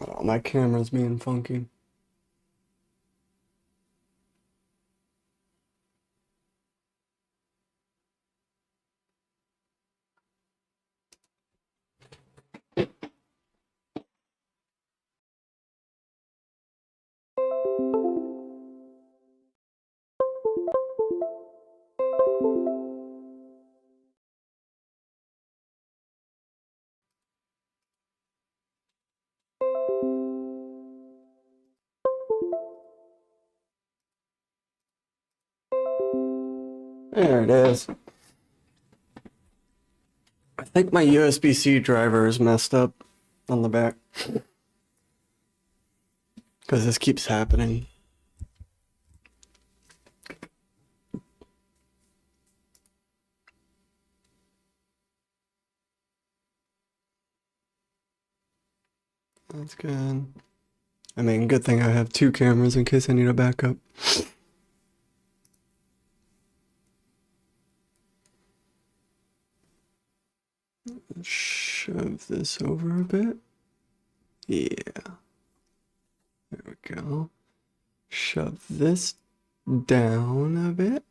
Oh, my camera's being funky. There it is. I think my USB-C driver is messed up on the back. Because this keeps happening. That's good. I mean, good thing I have two cameras in case I need a backup. Shove this over a bit. Yeah. There we go. Shove this down a bit.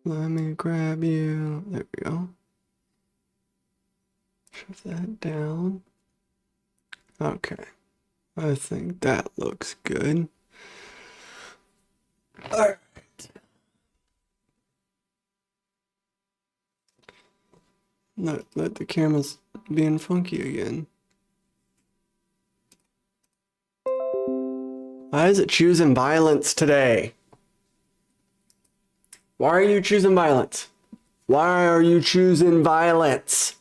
Let me grab you. There we go. Shove that down. Okay. I think that looks good. Alright. Let the camera's being funky again. Why is it choosing violence today? Why are you choosing violence? Why are you choosing violence?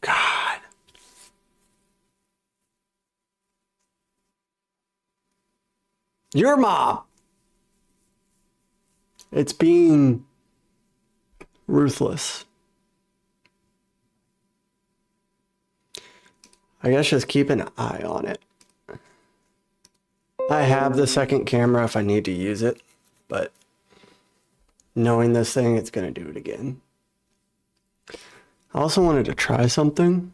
God. Your mom. It's being ruthless. I guess just keep an eye on it. I have the second camera if I need to use it, but knowing this thing, it's going to do it again. I also wanted to try something.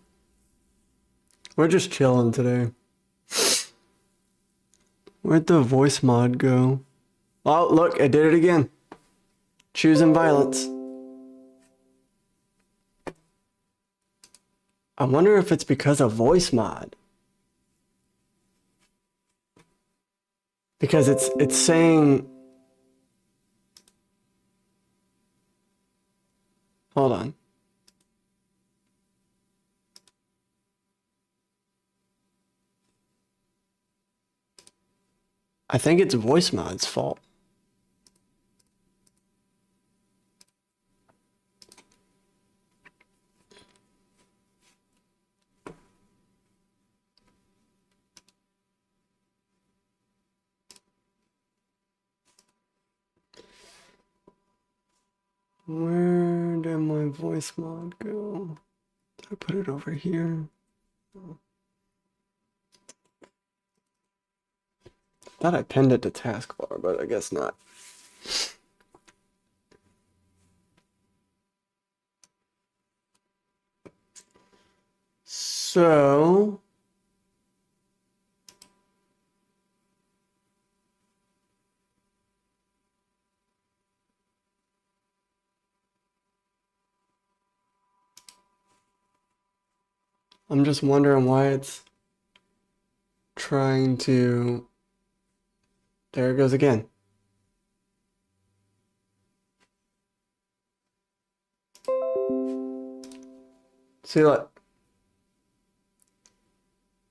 We're just chilling today. Where'd the voice mod go? Oh, look, I did it again. Choosing violence. I wonder if it's because of voice mod. Because it's saying... Hold on. I think it's voice mod's fault. Where did my voice mod go? Did I put it over here? Thought I pinned it to taskbar, but I guess not. So... I'm just wondering why it's trying to... There it goes again. See, look.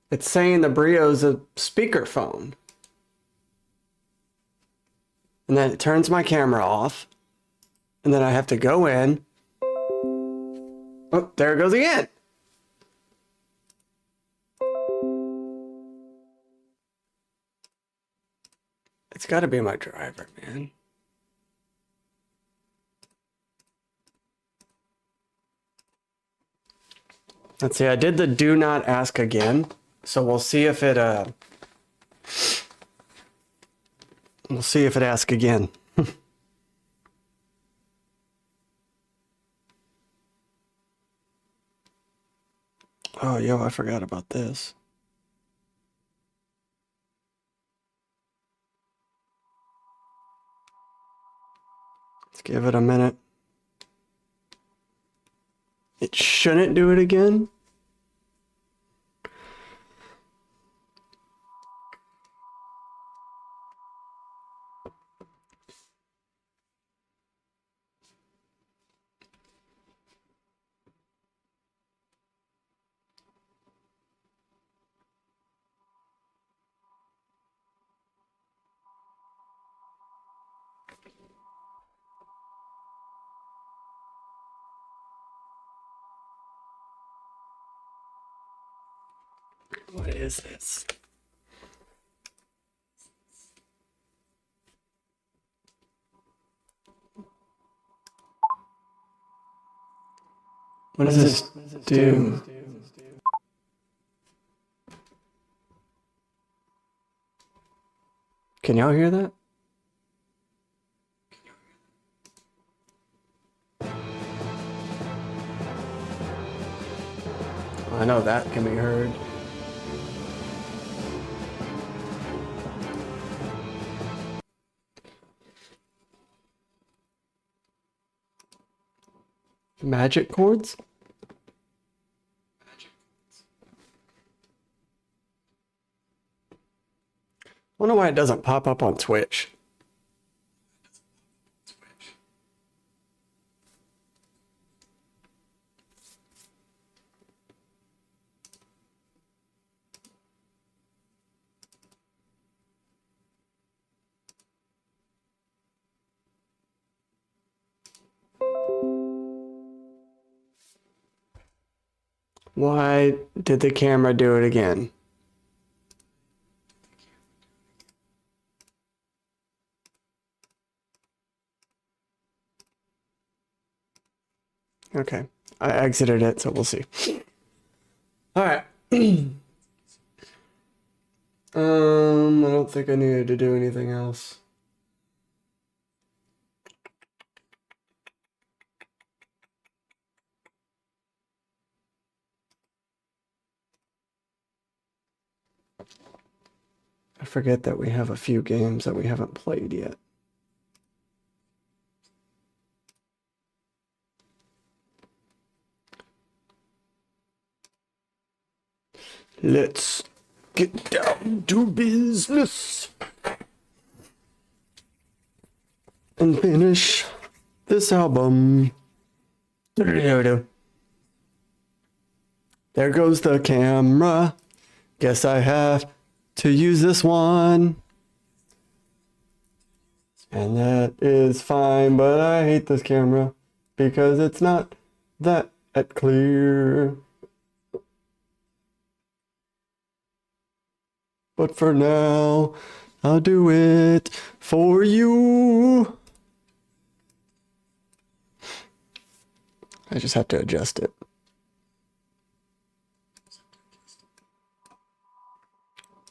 It's saying the Brio's a speakerphone. And then it turns my camera off. And then I have to go in. Oh, there it goes again. It's got to be my driver, man. Let's see, I did the do not ask again. So we'll see if it asks again. Oh, yo, I forgot about this. Let's give it a minute. It shouldn't do it again. What is this? What does this do? Can y'all hear that? I know that can be heard. Magic chords? I wonder why it doesn't pop up on Twitch. Why did the camera do it again? Okay, I exited it, so we'll see. All right. I don't think I needed to do anything else. I forget that we have a few games that we haven't played yet. Let's get down to business and finish this album. There goes the camera. Guess I have to use this one. And that is fine, but I hate this camera because it's not that clear. But for now, I'll do it for you. I just have to adjust it.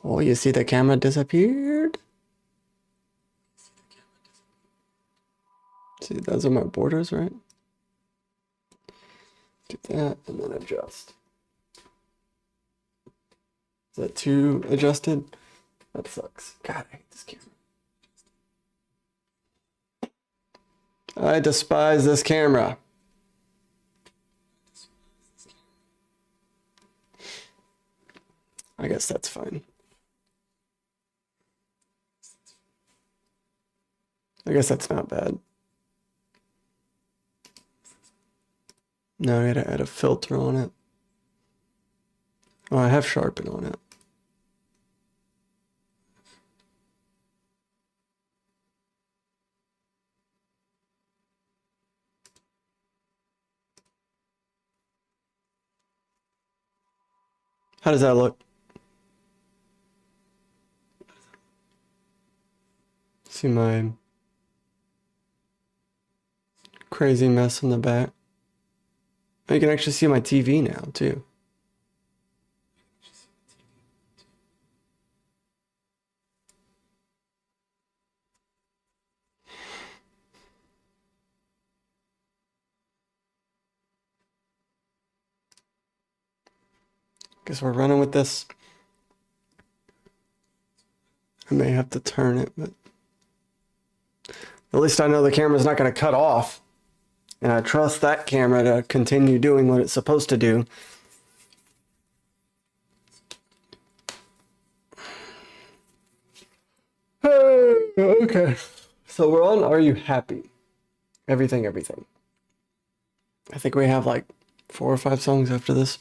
Oh, you see the camera disappeared? See, those are my borders, right? Do that and then adjust. Is that too adjusted? That sucks. God, I hate this camera. I despise this camera. I guess that's fine. I guess that's not bad. Now I gotta add a filter on it. Oh, I have sharpen on it. How does that look? See my crazy mess in the back. Oh, you can actually see my TV now, too. Guess we're running with this. I may have to turn it, but at least I know the camera's not going to cut off. And I trust that camera to continue doing what it's supposed to do. Okay. So we're on Are You Happy? Everything, everything. I think we have like 4 or 5 songs after this.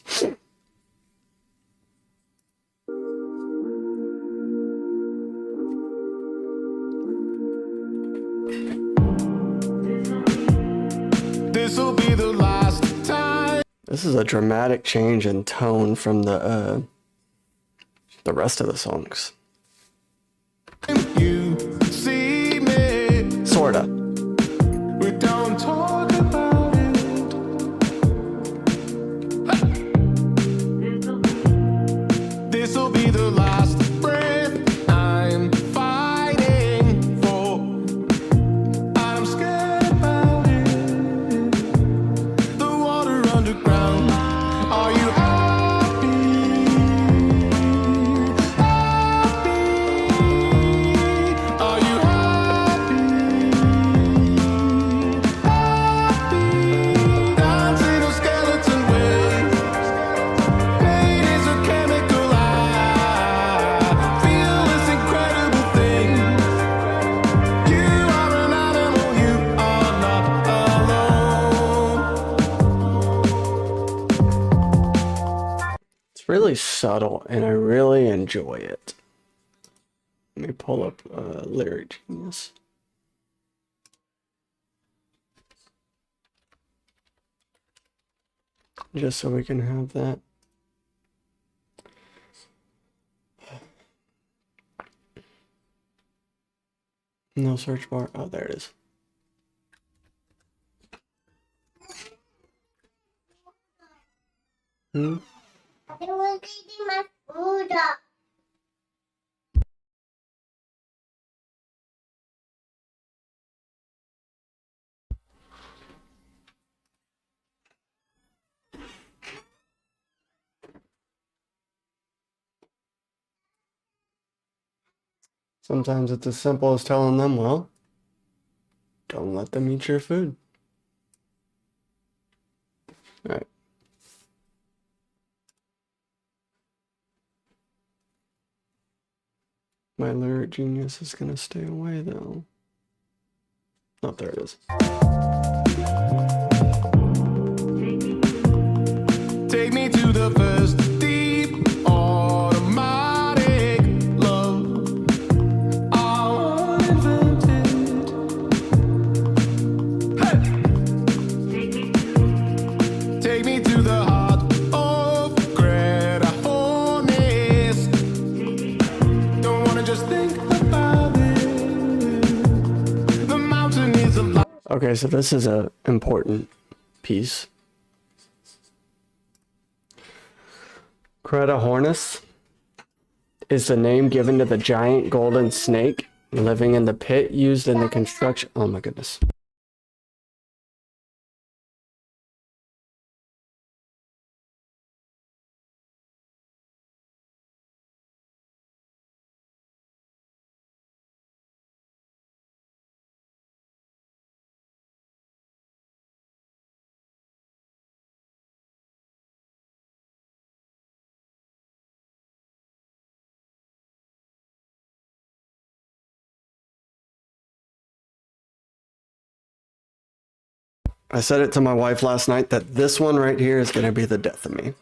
This'll be the last time. This is a dramatic change in tone from the rest of the songs. You see me. Sorta. We don't talk about it. This'll be the last breath I'm fighting for. I'm scared about it. The water underground. Are you happy? Are you happy? Dancing on skeleton waves. Pain is a chemical. I feel this incredible thing. You are an animal. You are not alone. It's really subtle and I really enjoy it. Let me pull up Lyric Genius. Just so we can have that. No search bar. Oh, there it is. Hmm? I was eating my food up. Sometimes it's as simple as telling them, well, don't let them eat your food. All right. My Lyric Genius is going to stay away, though. Oh, there it is. Take me to the first deep automatic love I invented. Hey! Take me to the heart of Greta Hornets. Don't wanna just think about it. The mountain is alive. Okay, so this is a important piece. Greta Hornets is the name given to the giant golden snake living in the pit used in the construction. Oh my goodness. I said it to my wife last night that this one right here is going to be the death of me.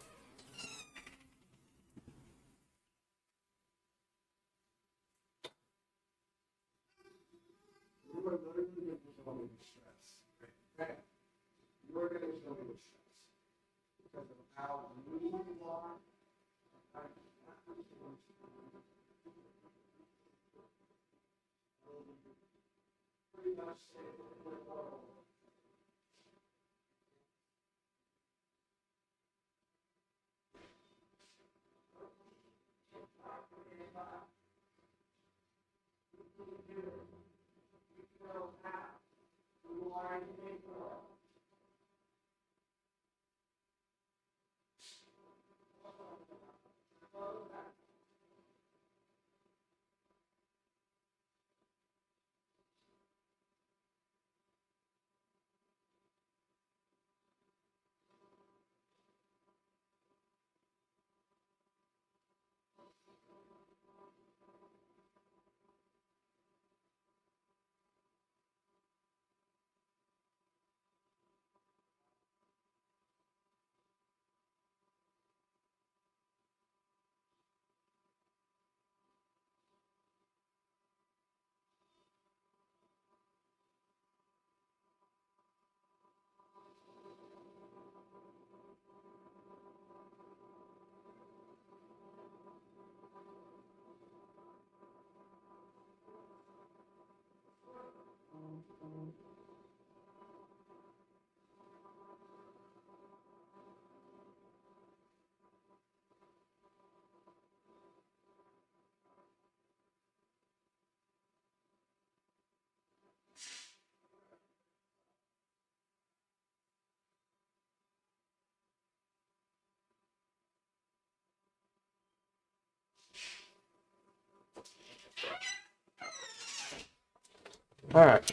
All right.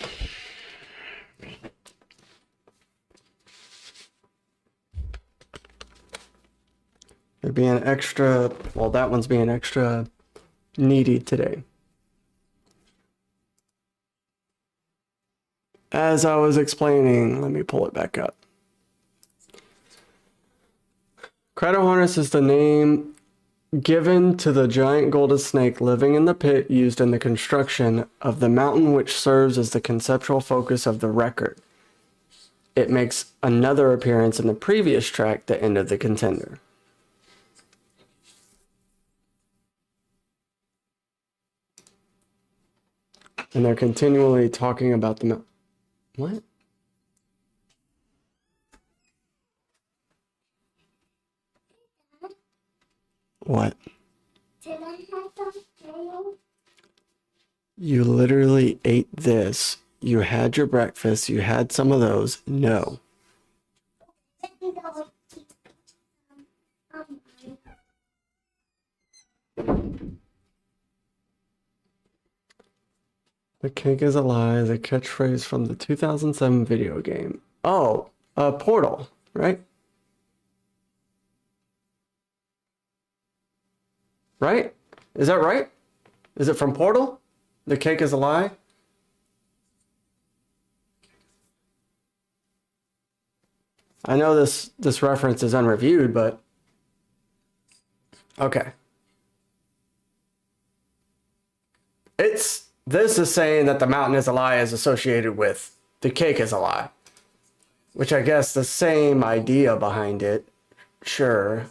They're being extra, well, that one's being extra needy today. As I was explaining, let me pull it back up. Craterhornus is the name given to the giant golden snake living in the pit used in the construction of the mountain, which serves as the conceptual focus of the record. It makes another appearance in the previous track, The End of the Contender. And they're continually talking about the mountain. What? What? Did I have some? You literally ate this. You had your breakfast. You had some of those. No. The cake is a lie is a catchphrase from the 2007 video game. Oh, Portal, right? Right? Is that right? Is it from Portal? The cake is a lie? I know this reference is unreviewed, but okay. This is saying that the mountain is a lie is associated with the cake is a lie, which I guess the same idea behind it. Sure.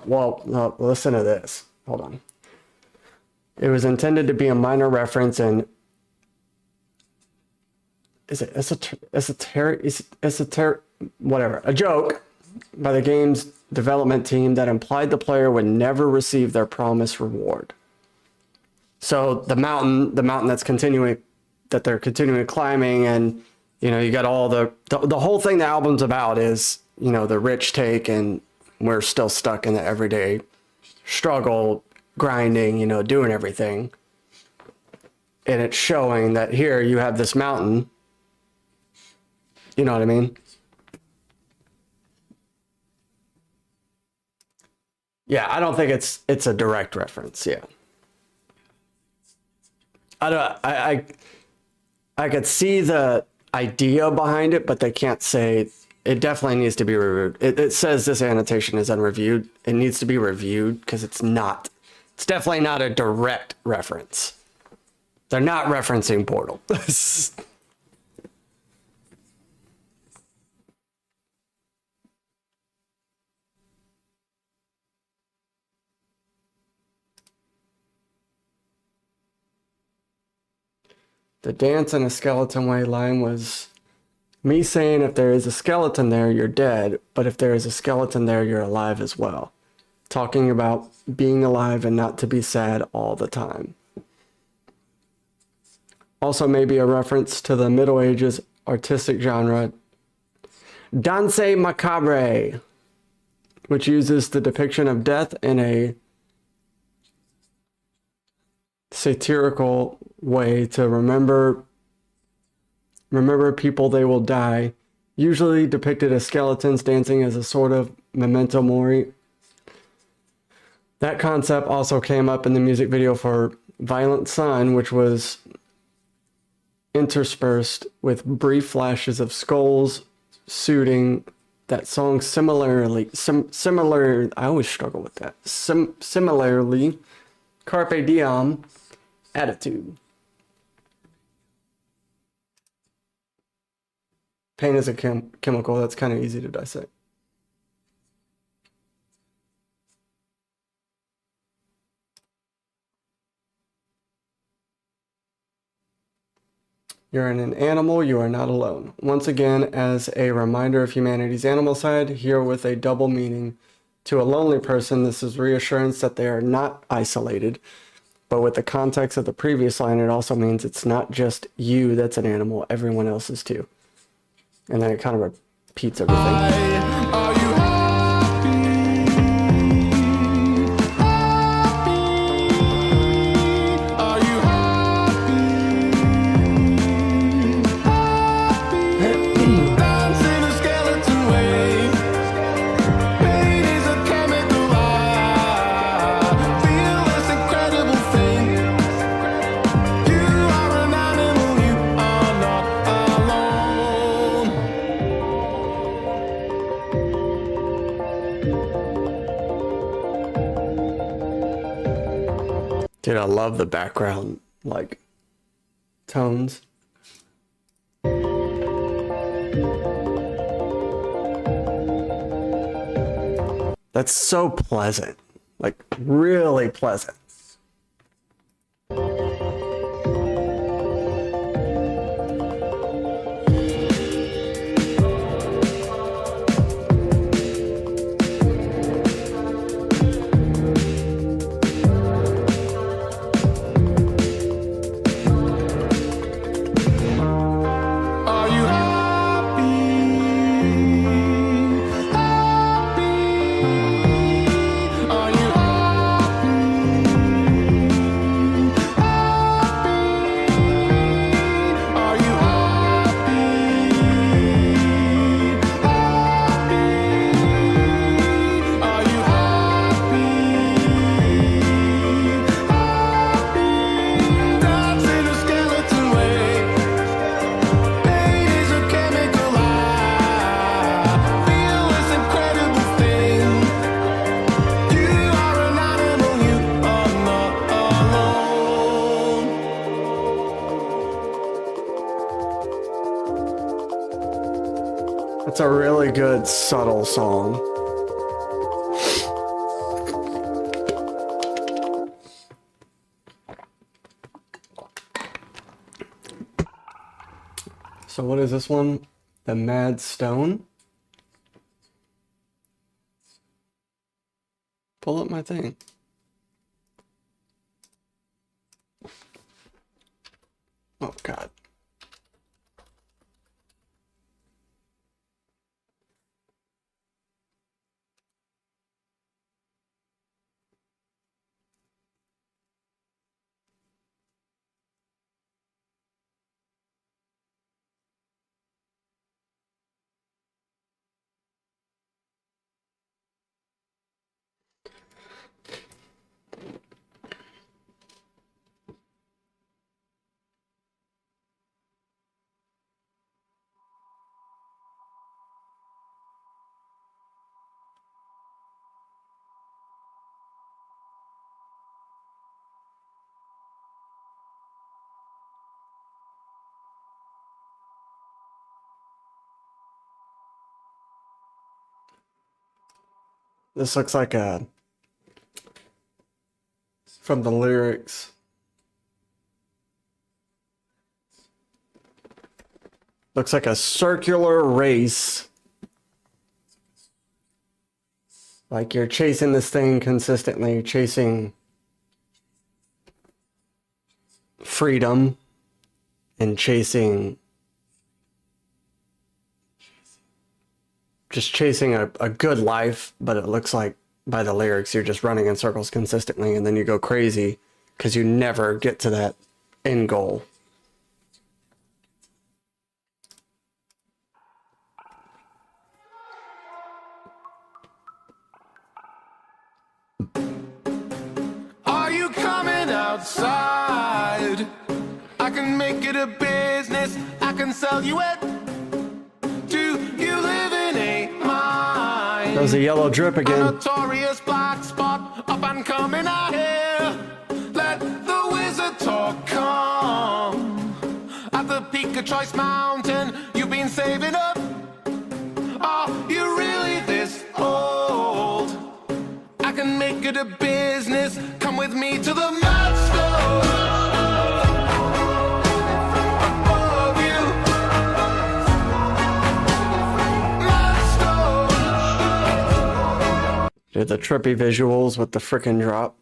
Well, listen to this. Hold on. It was intended to be a minor reference and whatever, a joke by the game's development team that implied the player would never receive their promised reward. So the mountain that's they're continuing climbing, and you got all the whole thing the album's about is the rich take, and we're still stuck in the everyday struggle, grinding, doing everything. And it's showing that here you have this mountain. You know what I mean? Yeah, I don't think it's a direct reference. Yeah. I could see the idea behind it, but they can't say it definitely needs to be reviewed. It says this annotation is unreviewed. It needs to be reviewed because it's definitely not a direct reference. They're not referencing Portal. The dance in a skeleton way line was me saying if there is a skeleton there, you're dead, but if there is a skeleton there, you're alive as well. Talking about being alive and not to be sad all the time. Also maybe a reference to the Middle Ages artistic genre danse macabre, which uses the depiction of death in a satirical way to remember people they will die, usually depicted as skeletons dancing as a sort of memento mori. That concept also came up in the music video for Violent Sun, which was interspersed with brief flashes of skulls suiting that song similarly, I always struggle with that, similarly, Carpe Diem, attitude. Pain is a chemical, that's kind of easy to dissect. You're an animal, you are not alone. Once again, as a reminder of humanity's animal side, here with a double meaning. To a lonely person, this is reassurance that they are not isolated. But with the context of the previous line, it also means it's not just you that's an animal, everyone else is too. And then it kind of repeats everything. Are you happy? Are you happy? Dance in a skeleton way. Pain is a chemical high. Feel this incredible thing. You are an animal, you are not alone. Dude, I love the background, like, tones. That's so pleasant. Like, really pleasant. Are you happy? Happy? Are you happy? Happy? Are you happy? Happy? Are you happy? Happy? Dance in a skeleton way. Pain is a chemical high. Feel this incredible thing. You are an animal, you are not alone. It's a really good, subtle song. So what is this one? The Mad Stone? Pull up my thing. Oh, God. This looks like a, from the lyrics. Looks like a circular race. Like you're chasing this thing consistently, you're chasing freedom and chasing, just chasing a good life, but it looks like by the lyrics you're just running in circles consistently and then you go crazy because you never get to that end goal. Are you coming outside? I can make it a business. I can sell you it. Do you live in a mine? There's a yellow drip A again. notorious black spot up and coming out here. Let the wizard talk come. At the peak of Choice Mountain, you've been saving up. Are you really this old? I can make it a business. Come with me to the mad stone. Above you. Mad stone. Dude, the trippy visuals with the frickin' drop.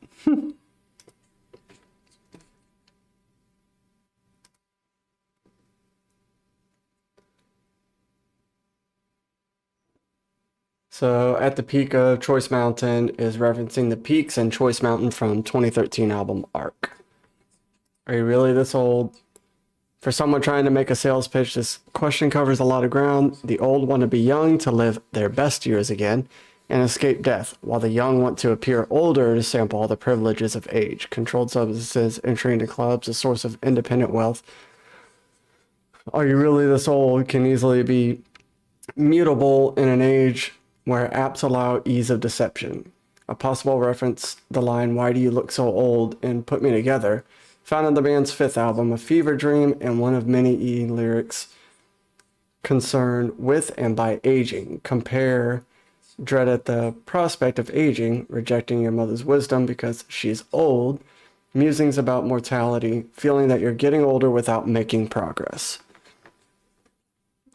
So At the Peak of Choice Mountain is referencing the peaks in Choice Mountain from 2013 album Arc. Are you really this old? For someone trying to make a sales pitch, this question covers a lot of ground. The old want to be young to live their best years again and escape death, while the young want to appear older to sample all the privileges of age. Controlled substances, entry into clubs, a source of independent wealth. Are you really this old can easily be mutable in an age where apps allow ease of deception. A possible reference, the line, "Why do you look so old?" and "Put me together," found in the band's fifth album, A Fever Dream, and one of many lyrics concerned with and by aging. Compare dread at the prospect of aging, rejecting your mother's wisdom because she's old, musings about mortality, feeling that you're getting older without making progress.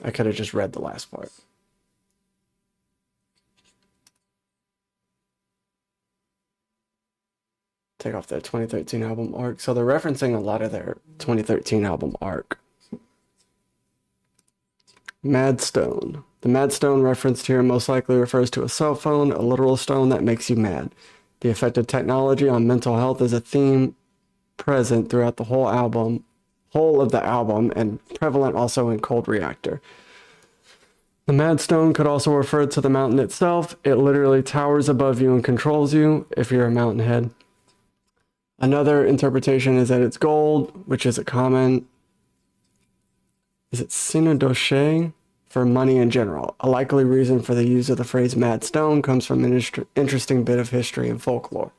I could have just read the last part. Take off their 2013 album Arc. So they're referencing a lot of their 2013 album Arc. Mad Stone. The Mad Stone referenced here most likely refers to a cell phone, a literal stone that makes you mad. The effect of technology on mental health is a theme present throughout the whole of the album, and prevalent also in Cold Reactor. The Mad Stone could also refer to the mountain itself. It literally towers above you and controls you if you're a mountain head. Another interpretation is that it's gold, which is a common, is it synodoshe, for money in general. A likely reason for the use of the phrase Mad Stone comes from an interesting bit of history and folklore.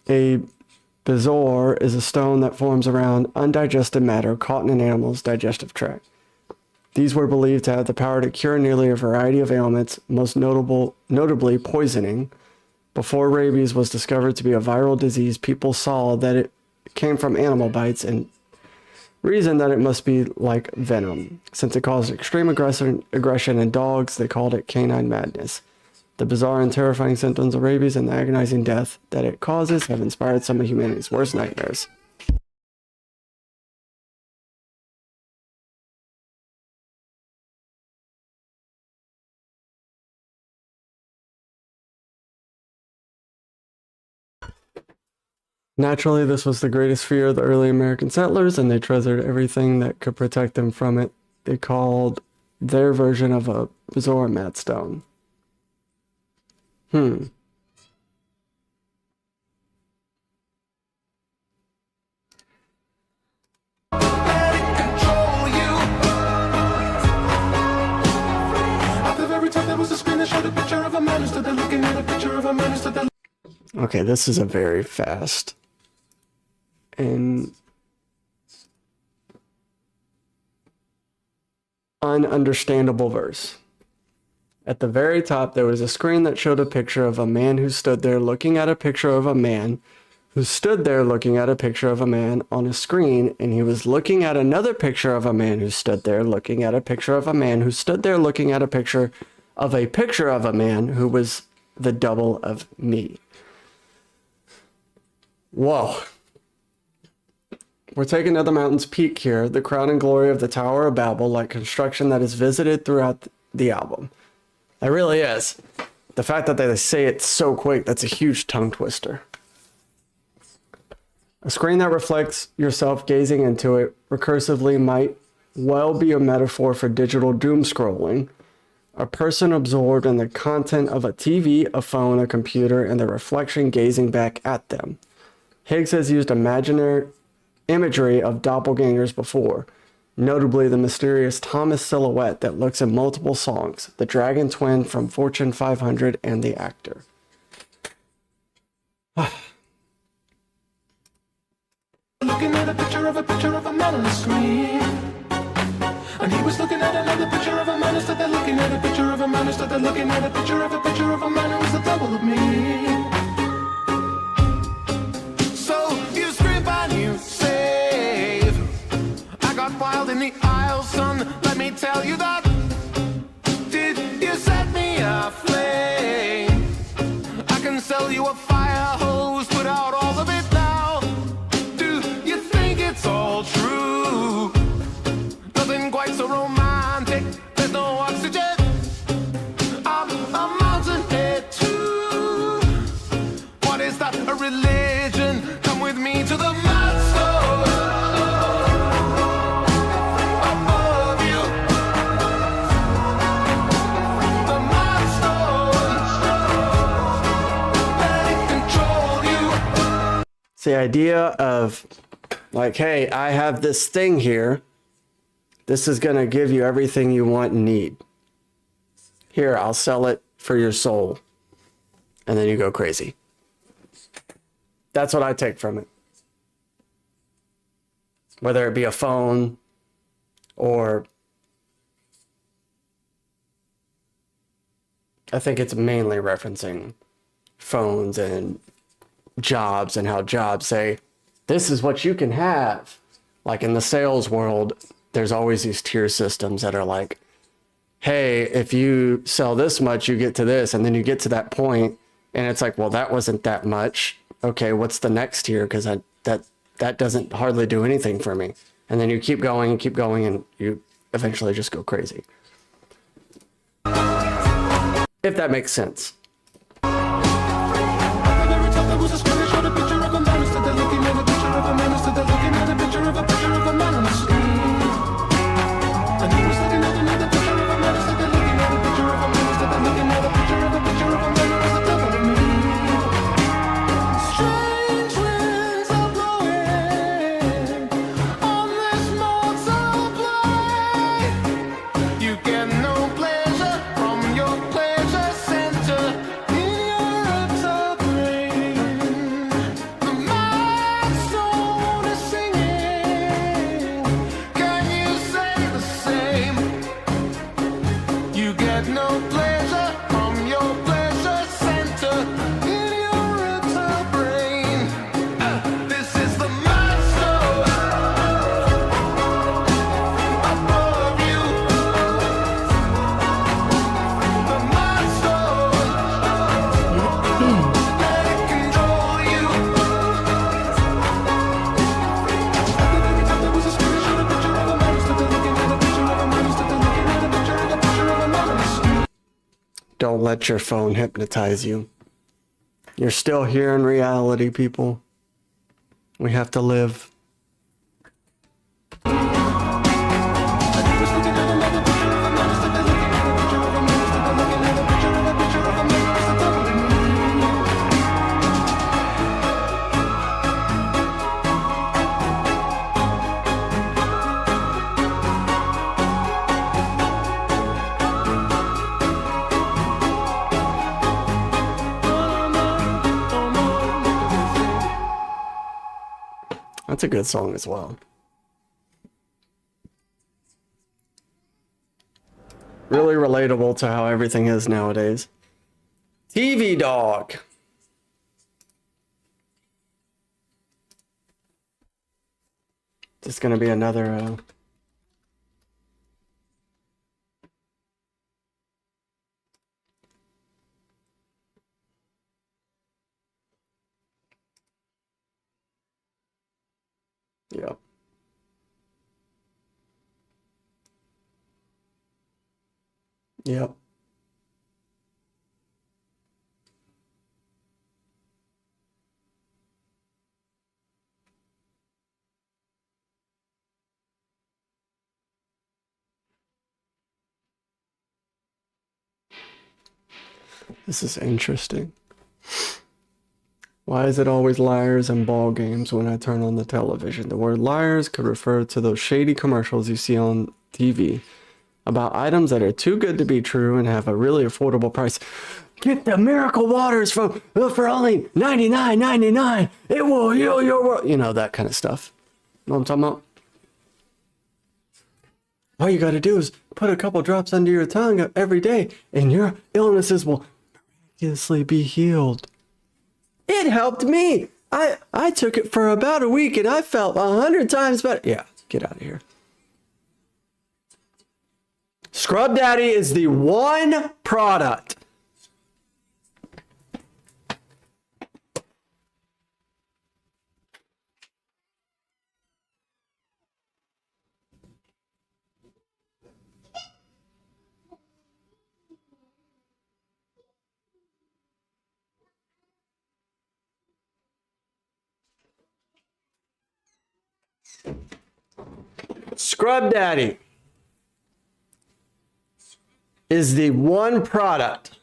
A bezoar is a stone that forms around undigested matter caught in an animal's digestive tract. These were believed to have the power to cure nearly a variety of ailments, most notably poisoning. Before rabies was discovered to be a viral disease, people saw that it came from animal bites and reasoned that it must be like venom. Since it caused extreme aggression in dogs, they called it canine madness. The bizarre and terrifying symptoms of rabies and the agonizing death that it causes have inspired some of humanity's worst nightmares. Naturally, this was the greatest fear of the early American settlers, and they treasured everything that could protect them from it. They called their version of a bezoar Mad Stone. Okay, this is a very fast and ununderstandable verse. At the very top, there was a screen that showed a picture of a man who stood there looking at a picture of a man who stood there looking at a picture of a man on a screen, and he was looking at another picture of a man who stood there looking at a picture of a man who stood there looking at a picture of a man who was the double of me. Whoa. We're taken to the mountain's peak here, the crown and glory of the Tower of Babel, like construction that is visited throughout the album. It really is. The fact that they say it so quick, that's a huge tongue twister. A screen that reflects yourself gazing into it recursively might well be a metaphor for digital doom scrolling. A person absorbed in the content of a TV, a phone, a computer, and the reflection gazing back at them. Higgs has used imaginary imagery of doppelgangers before, notably the mysterious Thomas silhouette that looks in multiple songs, the dragon twin from Fortune 500, and the actor. Looking at a picture of a man on the screen, and he was looking at another picture of a man who stood there looking at a picture of a man who stood there looking at a picture of a man who was the double of me. So you scream and you save. I got wild in the aisle, son, let me tell you that. Did you set me aflame? I can sell you a fire hose, put out all of it now. Do you think it's all true? Nothing quite so romantic, there's no oxygen. I'm the idea of like, hey, I have this thing here. This is going to give you everything you want and need. Here, I'll sell it for your soul. And then you go crazy. That's what I take from it. Whether it be a phone or I think it's mainly referencing phones and jobs and how jobs say, this is what you can have. Like in the sales world, there's always these tier systems that are like, hey, if you sell this much, you get to this. And then you get to that point and it's like, well, that wasn't that much. Okay, what's the next tier? Because that doesn't hardly do anything for me. And then you keep going and you eventually just go crazy. If that makes sense. Don't let your phone hypnotize you. You're still here in reality, people. We have to live. That's a good song as well. Really relatable to how everything is nowadays. TV Dog. Just gonna be another yeah. Yep. This is interesting. Why is it always liars and ball games when I turn on the television? The word liars could refer to those shady commercials you see on TV about items that are too good to be true and have a really affordable price. Get the miracle waters for only $99.99. It will heal your world. You know, that kind of stuff. Know what I'm talking about? All you got to do is put a couple drops under your tongue every day and your illnesses will miraculously be healed. It helped me. I took it for about a week and I felt 100 times better. Yeah, get out of here. Scrub Daddy is the one product Scrub Daddy is the one product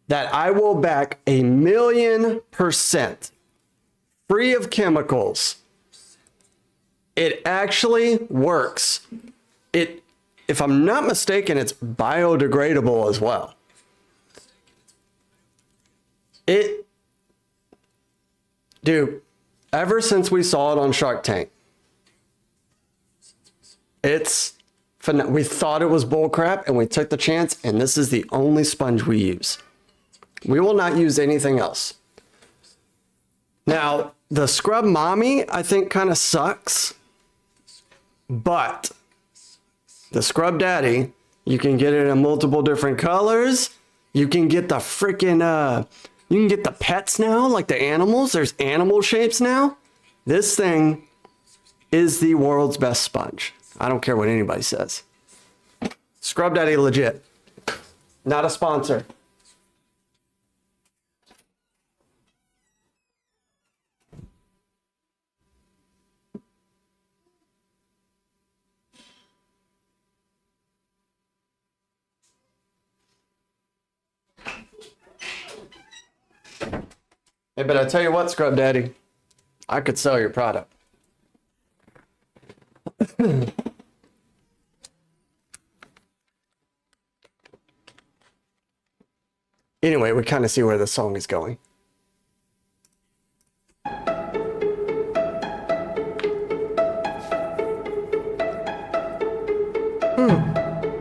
that I will back 1,000,000%. free of chemicals. It actually works. If I'm not mistaken, it's biodegradable as well. Dude, ever since we saw it on Shark Tank, we thought it was bullcrap and we took the chance, and this is the only sponge we use. We will not use anything else. Now, the Scrub Mommy, I think, kind of sucks, but the Scrub Daddy, you can get it in multiple different colors. You can get the freaking, you can get the pets now, like the animals. There's animal shapes now. This thing is the world's best sponge. I don't care what anybody says. Scrub Daddy legit. Not a sponsor. Hey, but I tell you what, Scrub Daddy, I could sell your product. Anyway, we kind of see where the song is going.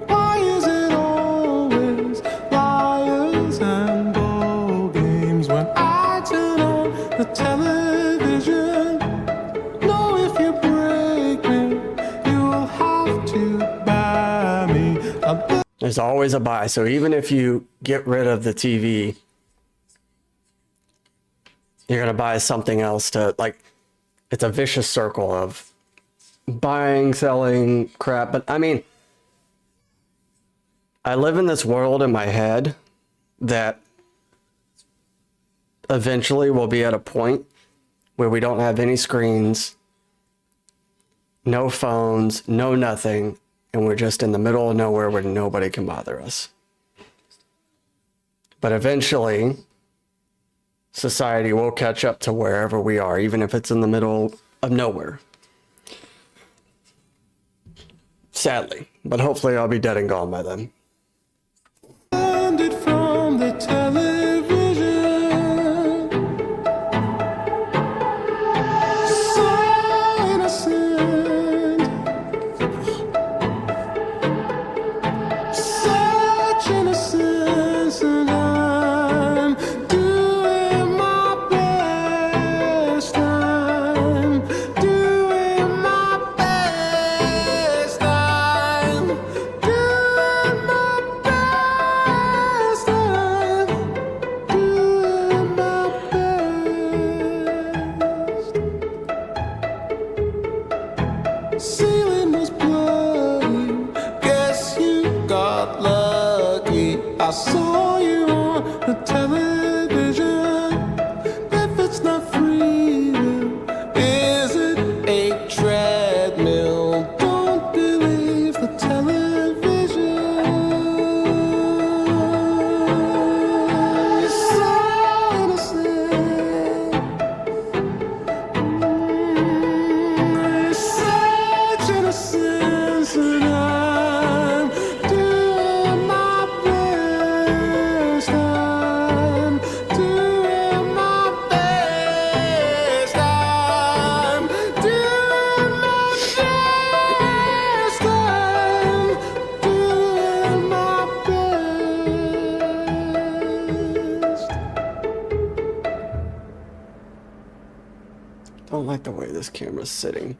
Why is it always liars and ball games when I turn on the television? No, if you break me, you'll have to buy me a There's always a buy. So even if you get rid of the TV, you're going to buy something else to, like, it's a vicious circle of buying, selling crap. But I mean, I live in this world in my head that eventually we'll be at a point where we don't have any screens, no phones, no nothing, and we're just in the middle of nowhere where nobody can bother us. But eventually, society will catch up to wherever we are, even if it's in the middle of nowhere. Sadly, but hopefully I'll be dead and gone by then. it from the television. So innocent, such innocence, and I'm doing my best. I'm doing my best. I'm doing my best. I'm doing my best. Ceiling was bloody. Guess you got lucky. I saw you on the television. If it's not freedom, is it a treadmill? Don't believe the television. You're so innocent. You're such innocence, and I'm doing my best. I'm doing my best. I'm doing my best. I'm doing my best. Don't like the way this camera's sitting.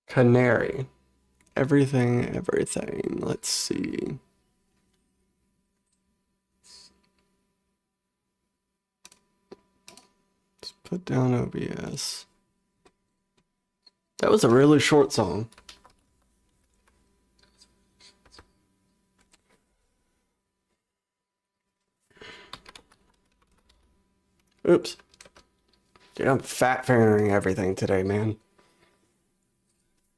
Canary. Everything. Let's see. Let's put down OBS. That was a really short song. Oops. Dude, I'm fat fingering everything today, man.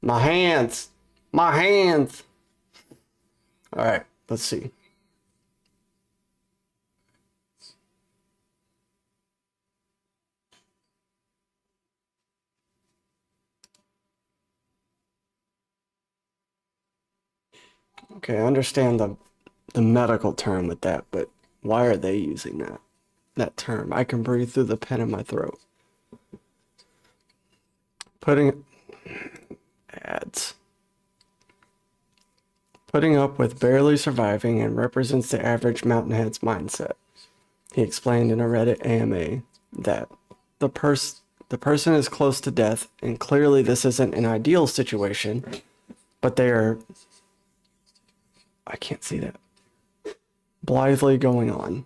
My hands. My hands. All right, let's see. Okay, I understand the medical term with that, but why are they using that term? I can breathe through the pen in my throat. Putting ads. Putting up with barely surviving and represents the average mountainhead's mindset. He explained in a Reddit AMA that the person is close to death, and clearly this isn't an ideal situation, but they are, I can't see that, blithely going on.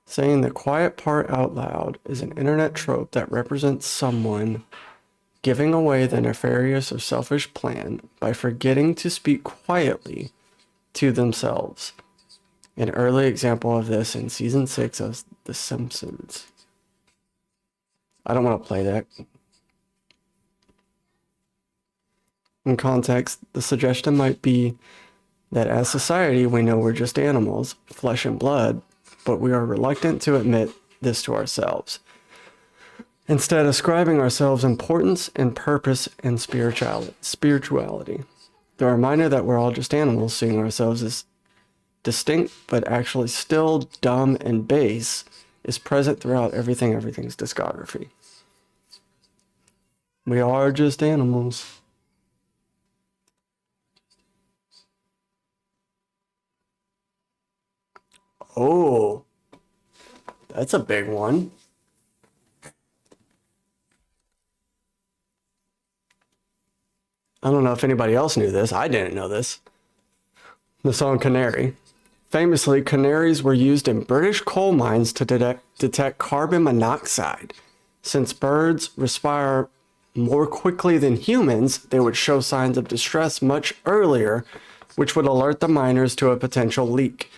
Saying the quiet part out loud is an internet trope that represents someone giving away the nefarious or selfish plan by forgetting to speak quietly to themselves. An early example of this in season 6 of The Simpsons. I don't want to play that. In context, the suggestion might be that as society, we know we're just animals, flesh and blood, but we are reluctant to admit this to ourselves. Instead, ascribing ourselves importance and purpose and spirituality. The reminder that we're all just animals, seeing ourselves as distinct but actually still dumb and base is present throughout everything's discography. We are just animals. Oh, that's a big one. I don't know if anybody else knew this. I didn't know this. The song Canary. Famously, canaries were used in British coal mines to detect carbon monoxide. Since birds respire more quickly than humans, they would show signs of distress much earlier, which would alert the miners to a potential leak.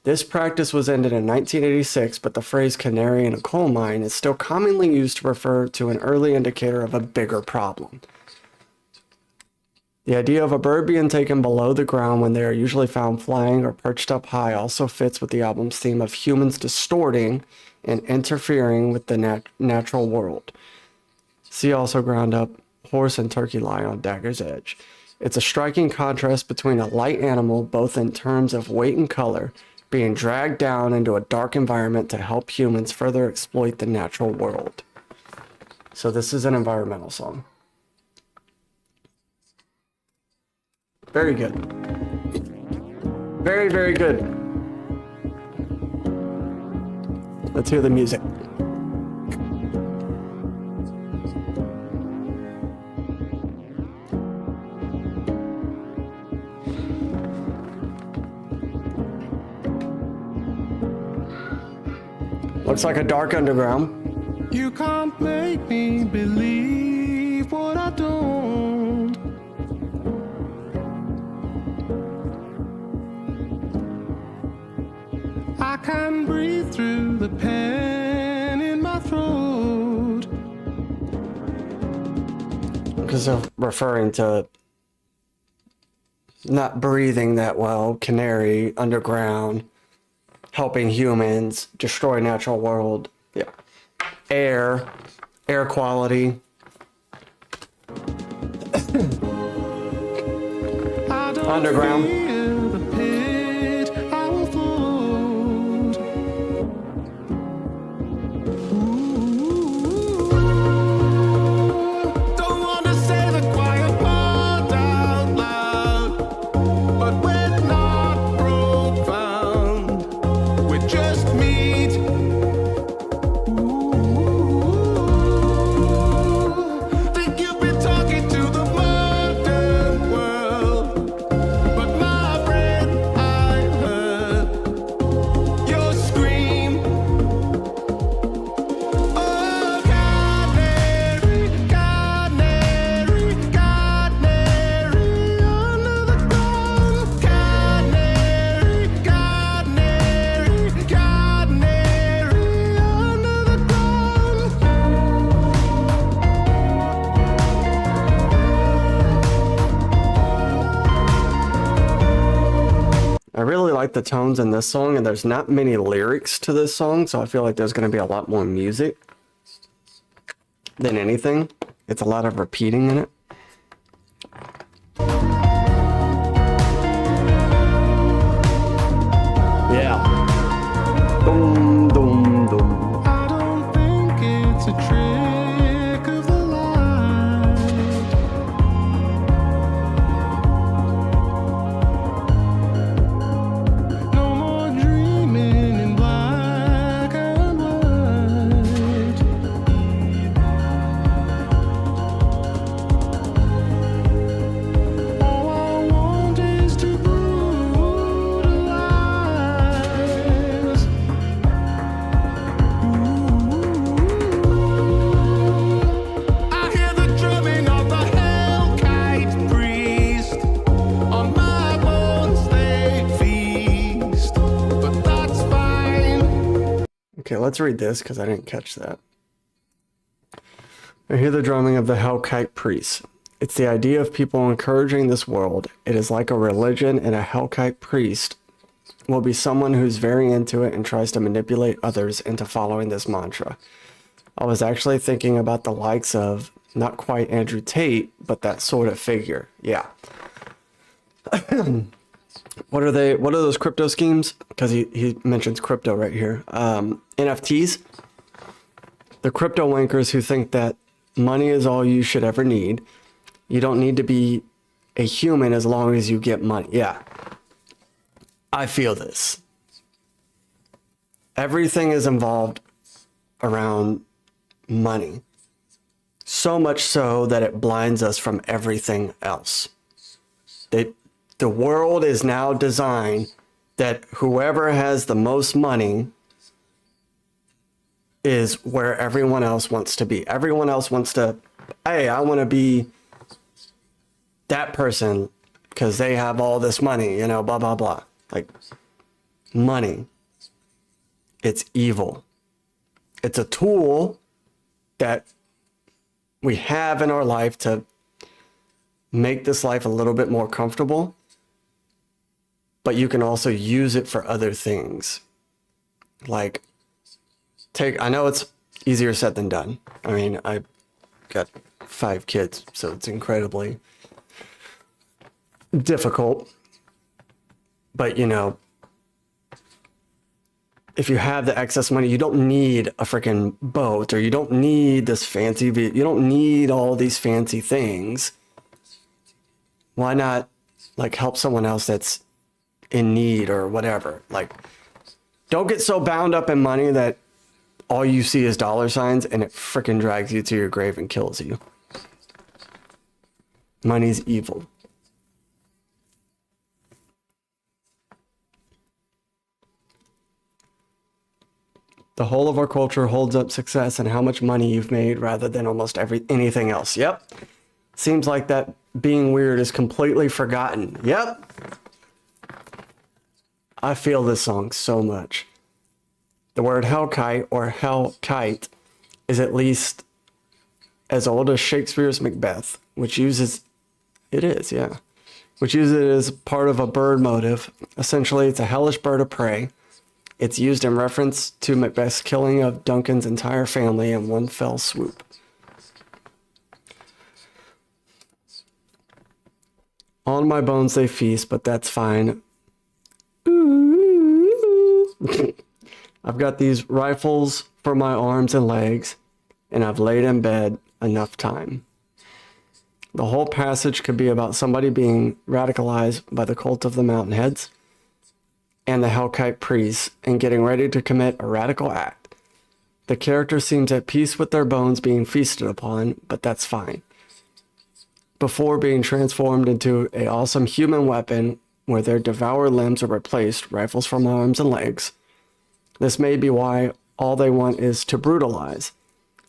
This practice was ended in 1986, but the phrase canary in a coal mine is still commonly used to refer to an early indicator of a bigger problem. The idea of a bird being taken below the ground when they are usually found flying or perched up high also fits with the album's theme of humans distorting and interfering with the natural world. See also ground up horse and turkey lie on Dagger's Edge. It's a striking contrast between a light animal, both in terms of weight and color, being dragged down into a dark environment to help humans further exploit the natural world. So this is an environmental song. Very good. Very, very good. Let's hear the music. Looks like a dark underground. You can't make me believe what I don't. I can breathe through the pain in my throat. Because they're referring to not breathing that well, canary, underground, helping humans, destroy natural world. Yeah. Air quality. Underground. The pit I will float. Don't want to say the quiet part out loud, but we're not profound. We're just meat. Think you've been talking to the modern world, but my the tones in this song, and there's not many lyrics to this song, so I feel like there's going to be a lot more music than anything. It's a lot of repeating in it. Yeah. Dum, dum, dum. I don't think it's a trick of the light. No more dreaming in black and white. All I want is to brutalize. I hear the drumming of the hell-kite priest. On my bones they feast, but that's fine. Okay, let's read this because I didn't catch that. I hear the drumming of the Hellkite priests. It's the idea of people encouraging this world. It is like a religion, and a Hellkite priest will be someone who's very into it and tries to manipulate others into following this mantra. I was actually thinking about the likes of, not quite Andrew Tate, but that sort of figure. Yeah. What are those crypto schemes? Because he mentions crypto right here. NFTs. The crypto wankers who think that money is all you should ever need. You don't need to be a human as long as you get money. Yeah. I feel this. Everything is involved around money. So much so that it blinds us from everything else. The world is now designed that whoever has the most money is where everyone else wants to be. Everyone else wants to, hey, I want to be that person because they have all this money, you know, blah, blah, blah. Like, money. It's evil. It's a tool that we have in our life to make this life a little bit more comfortable, but you can also use it for other things. Like, I know it's easier said than done. I mean, I got 5 kids, so it's incredibly difficult. But, you know, if you have the excess money, you don't need a freaking boat, or you don't need this fancy you don't need all these fancy things. Why not, like, help someone else that's in need or whatever? Like, don't get so bound up in money that all you see is dollar signs and it freaking drags you to your grave and kills you. Money's evil. The whole of our culture holds up success and how much money you've made rather than almost anything else. Yep. Seems like that being weird is completely forgotten. Yep. I feel this song so much. The word hellkite or hell-kite is at least as old as Shakespeare's Macbeth, which uses it as part of a bird motive. Essentially, it's a hellish bird of prey. It's used in reference to Macbeth's killing of Duncan's entire family in one fell swoop. On my bones they feast, but that's fine. I've got these rifles for my arms and legs, and I've laid in bed enough time. The whole passage could be about somebody being radicalized by the cult of the Mountainheads and the Hellkite priests and getting ready to commit a radical act. The character seems at peace with their bones being feasted upon, but that's fine. Before being transformed into an awesome human weapon where their devoured limbs are replaced, rifles from arms and legs. This may be why all they want is to brutalize.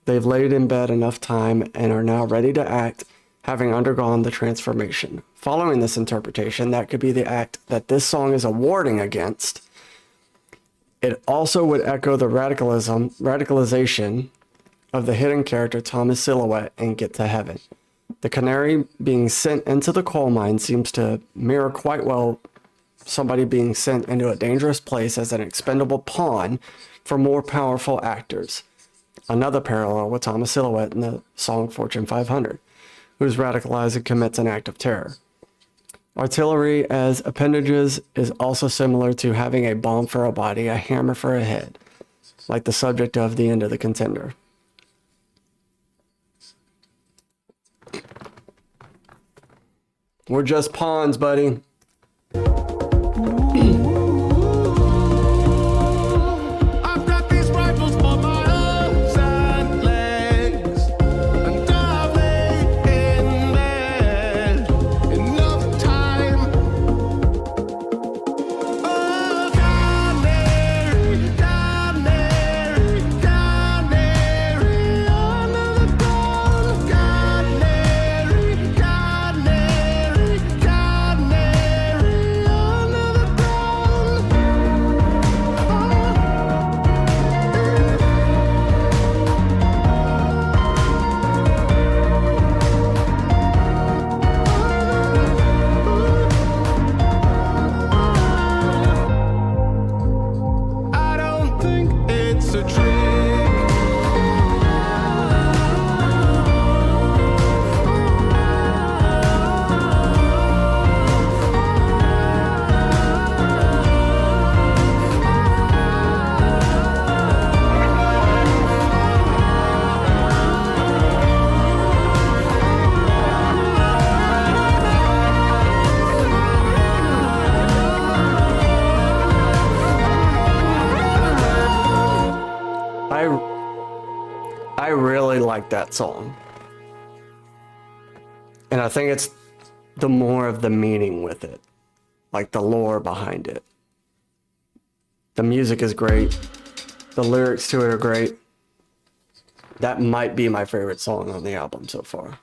They've laid in bed enough time and are now ready to act, having undergone the transformation. Following this interpretation, that could be the act that this song is a warning against. It also would echo the radicalization of the hidden character Thomas Silhouette in Get to Heaven. The canary being sent into the coal mine seems to mirror quite well somebody being sent into a dangerous place as an expendable pawn for more powerful actors. Another parallel with Thomas Silhouette in the song Fortune 500, who is radicalized and commits an act of terror. Artillery as appendages is also similar to having a bomb for a body, a hammer for a head, like the subject of The End of the Contender. We're just pawns, buddy. I've got these rifles for my arms and legs, and I've laid in bed enough time. Oh, canary, canary, canary under the dawn. Canary, canary, canary under the dawn. I don't think it's a trick. I really like that song. And I think it's the more of the meaning with it, like the lore behind it. The music is great. The lyrics to it are great. That might be my favorite song on the album so far.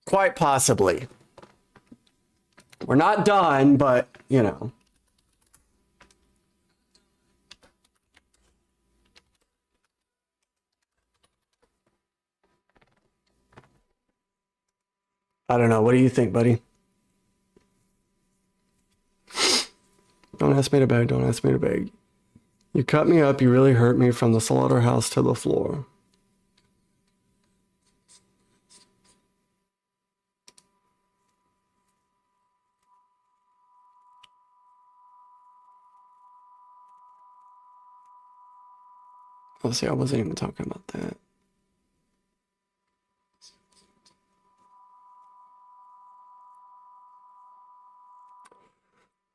Quite possibly. We're not done, but, you know. I don't know. What do you think, buddy? Don't ask me to beg. Don't ask me to beg. You cut me up. You really hurt me from the slaughterhouse to the floor. Oh, see, I wasn't even talking about that.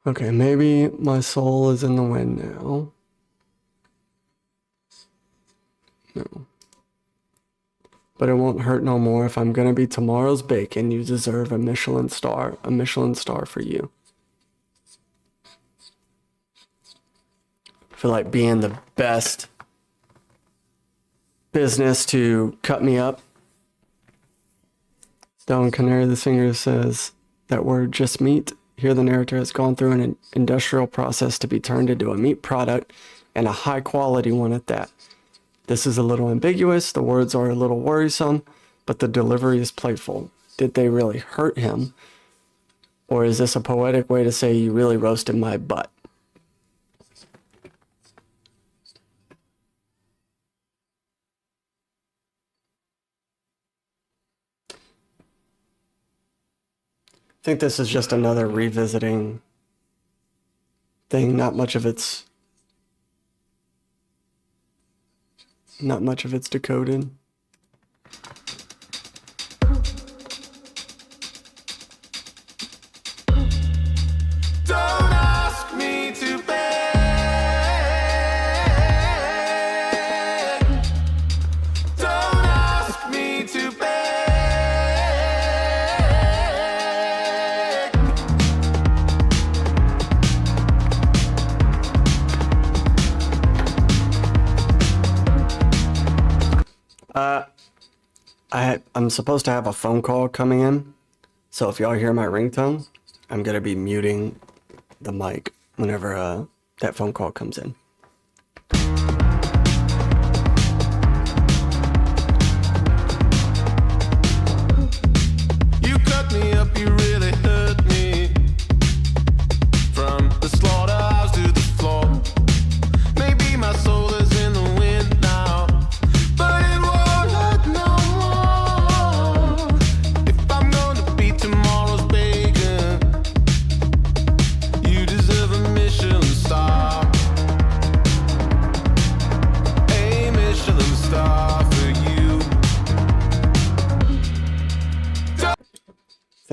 Okay, maybe my soul is in the wind now. No. But it won't hurt no more. If I'm gonna be tomorrow's bacon, you deserve a Michelin star. A Michelin star for you. I feel like being the best business to cut me up. Stone Canary, the singer, says that word just meat. Here the narrator has gone through an industrial process to be turned into a meat product, and a high quality one at that. This is a little ambiguous, the words are a little worrisome, but the delivery is playful. Did they really hurt him? Or is this a poetic way to say you really roasted my butt? I think this is just another revisiting thing. Not much of it's decoded. Don't ask me to beg. Don't ask me to beg. I'm supposed to have a phone call coming in, so if y'all hear my ringtone, I'm gonna be muting the mic whenever that phone call comes in. You cut me up, you really hurt me.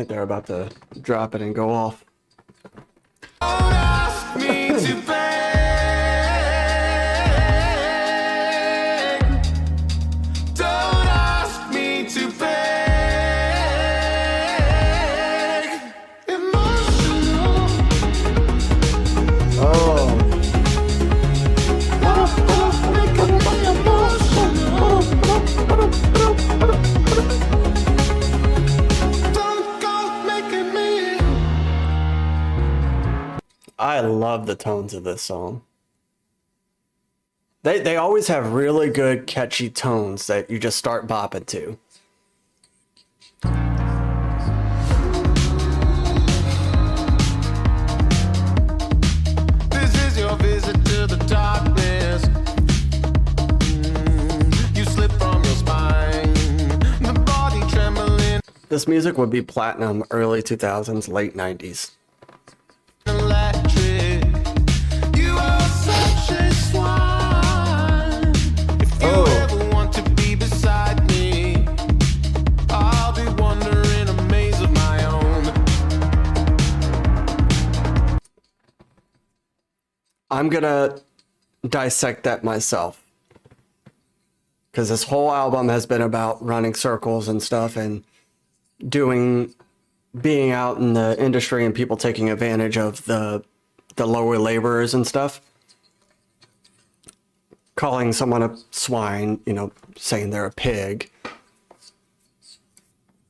think they're about to drop it and go off. Don't ask me to beg. Don't ask me to beg. Emotional. Oh. Don't go making me. I love the tones of this song. They always have really good catchy tones that you just start bopping to. This is your visit to the darkness. You slip from your spine. The body trembling. This music would be platinum early 2000s, late 90s. Electric. You are such a swine. If you Oh. ever want to be beside me, I'll be wandering a maze of my own. I'm gonna dissect that myself. Because this whole album has been about running circles and stuff and being out in the industry and people taking advantage of the lower laborers and stuff. Calling someone a swine, you know, saying they're a pig.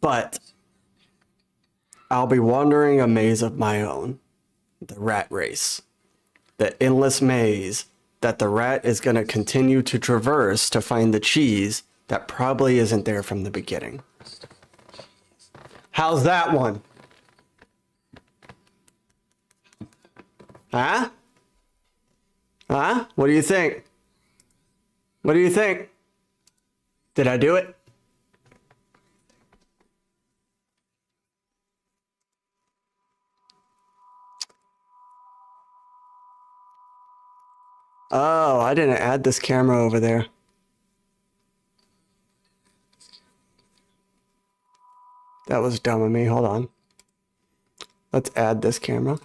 But I'll be wandering a maze of my own. The rat race. The endless maze that the rat is going to continue to traverse to find the cheese that probably isn't there from the beginning. How's that one? Huh? Huh? What do you think? What do you think? Did I do it? Oh, I didn't add this camera over there. That was dumb of me. Hold on. Let's add this camera.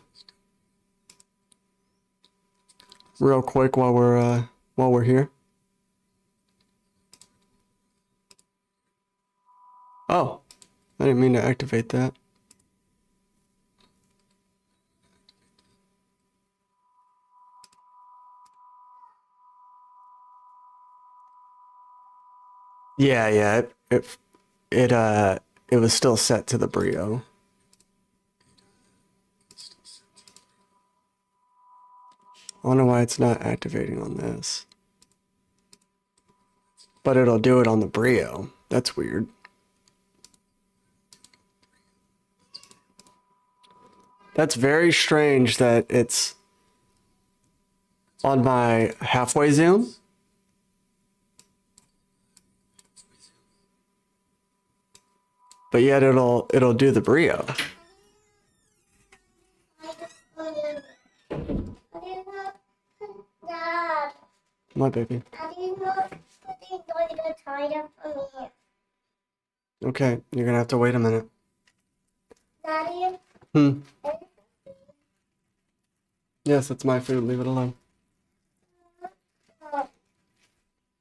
Real quick while we're here. Oh, I didn't mean to activate that. Yeah, it was still set to the Brio. I wonder why it's not activating on this. But it'll do it on the Brio. That's weird. That's very strange that it's on my halfway zoom. But yet it'll do the Brio. Dad, My baby. I did not put the tighter for me. Okay, you're gonna have to wait a minute. Daddy, Hmm. Yes, it's my food. Leave it alone.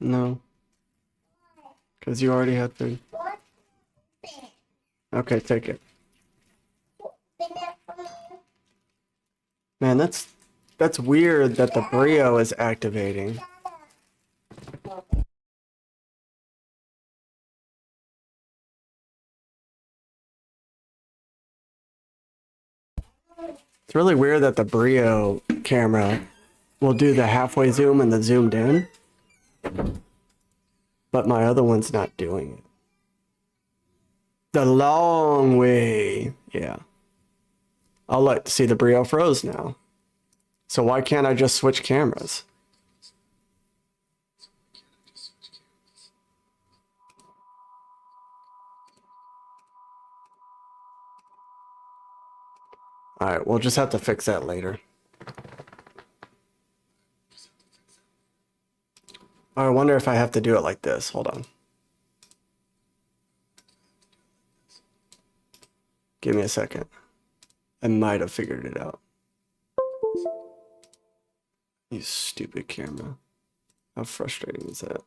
No. Because you already had food. what? Okay, take it. Been there for me. Man, that's weird that the Brio is activating. It's really weird that the Brio camera will do the halfway zoom and the zoomed in, but my other one's not doing it. The long way. Yeah. I'll like to see the Brio froze now. So why can't I just switch cameras? All right, we'll just have to fix that later. I wonder if I have to do it like this. Hold on. Give me a second. I might have figured it out. You stupid camera. How frustrating is that?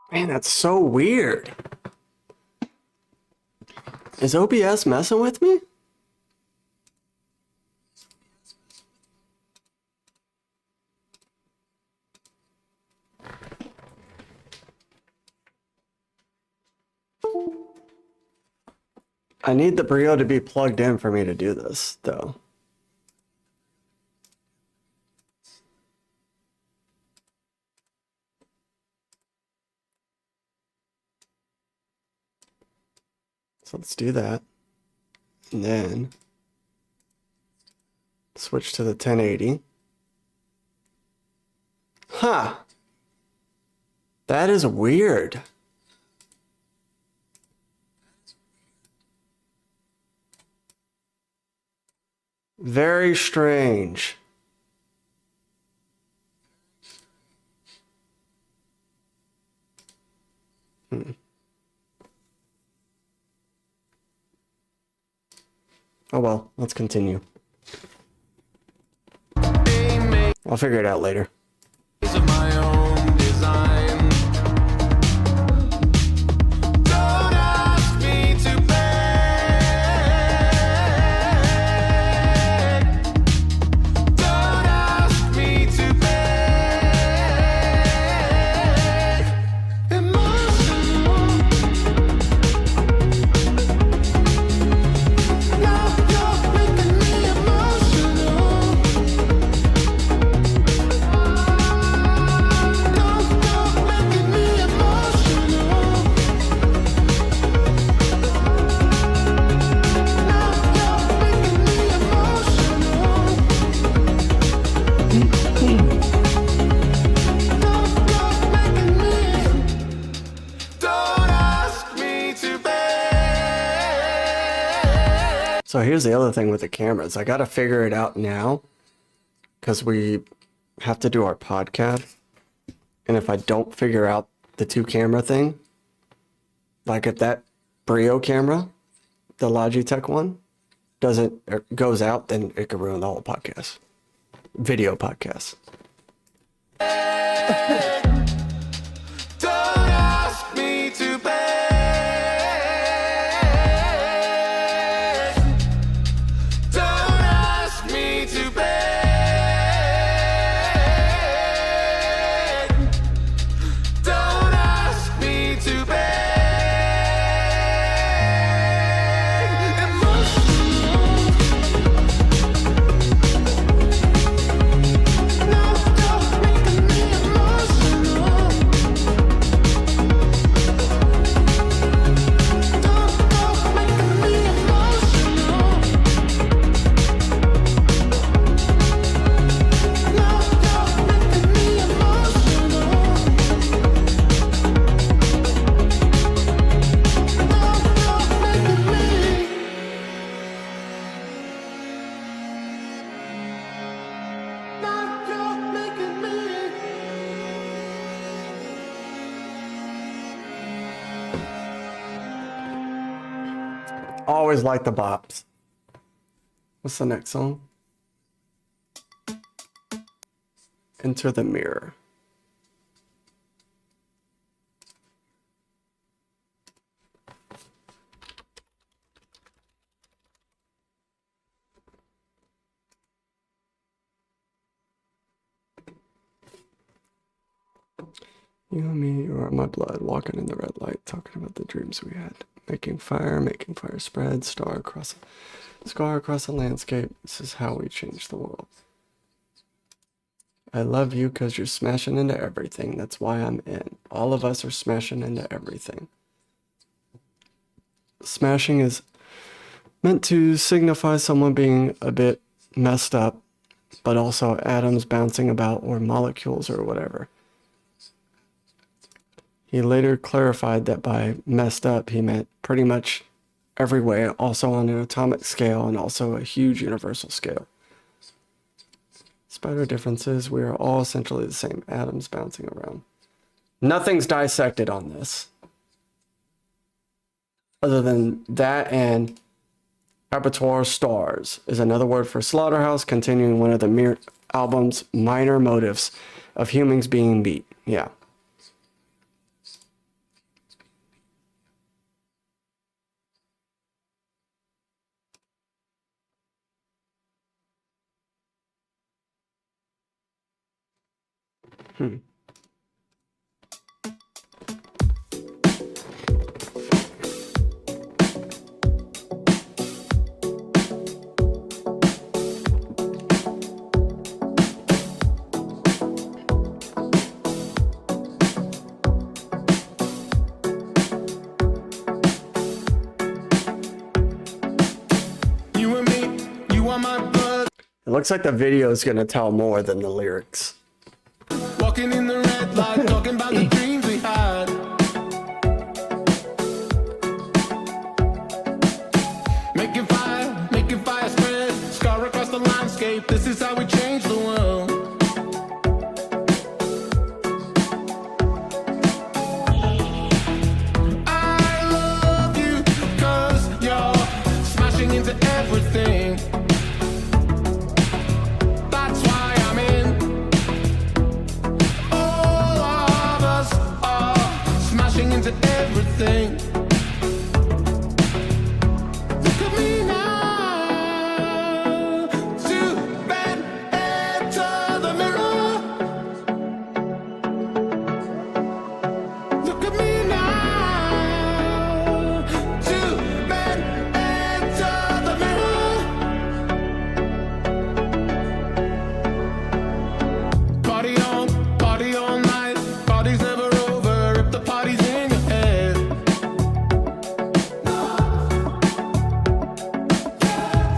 Man, that's so weird. Is OBS messing with me? I need the Brio to be plugged in for me to do this, though. So let's do that. And then switch to the 1080. Huh. That is weird. Very strange. Oh well, let's continue. I'll figure it out later. Of my own design. Don't ask me to beg. Don't ask me to beg. Emotional. Now you're making me emotional. So here's the other thing with the cameras. I got to figure it out now because we have to do our podcast. And if I don't figure out the 2-camera thing, like if that Brio camera, the Logitech one, goes out, then it could ruin the whole podcast. Video podcast. Don't ask me to beg. Don't ask me to beg. Don't ask me to beg. Emotional. Now you're making me emotional. Don't go making me emotional. Now you're making me emotional. Now you're making me. Always like the bops. What's the next song? Enter the Mirror. You and me, you are my blood, walking in the red light, talking about the dreams we had. Making fire spread, scar across the landscape. This is how we change the world. I love you because you're smashing into everything. That's why I'm in. All of us are smashing into everything. Smashing is meant to signify someone being a bit messed up, but also atoms bouncing about or molecules or whatever. He later clarified that by messed up, he meant pretty much every way, also on an atomic scale and also a huge universal scale. Despite our differences, we are all essentially the same atoms bouncing around. Nothing's dissected on this. Other than that, and abattoir stars is another word for slaughterhouse, continuing one of the album's minor motifs of humans being beat. Yeah. It looks like the video is going to tell more than the lyrics. Walking in the red light, talking about the dreams we had. Making fire spread, scar across the landscape. This is how we change the world. I love you, 'cause you're smashing into everything. That's why I'm in. All of us are smashing into everything. Look at me now. Too bad, enter the mirror. Look at me now. Too bad, enter the mirror. Party all night. Party's never over if the party's in your head.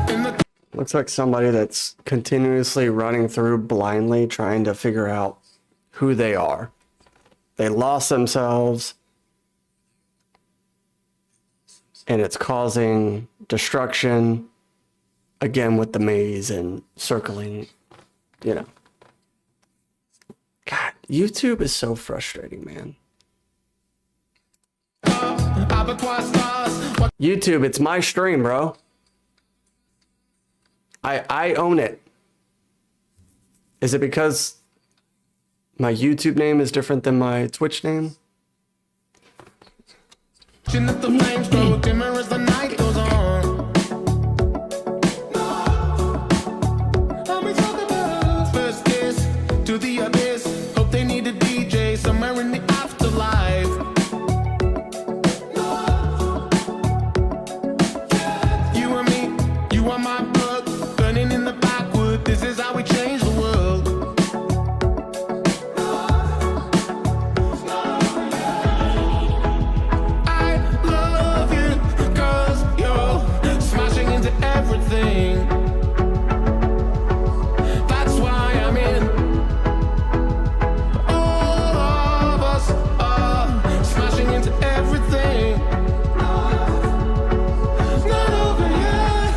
In the Looks like somebody that's continuously running through blindly trying to figure out who they are. They lost themselves, and it's causing destruction, again with the maze and circling, you know. God, YouTube is so frustrating, man. abattoir stars. YouTube, it's my stream, bro. I own it. Is it because my YouTube name is different than my Twitch name? Watching that the flames grow dimmer as the night goes on. I'll be talking about first kiss to the abyss. Hope they need a DJ somewhere in the afterlife. You and me, you are my blood, burning in the backwood. This is how we change the world. I love you, 'cause you're smashing into everything. That's why I'm in. All of us are smashing into everything. Not over yet.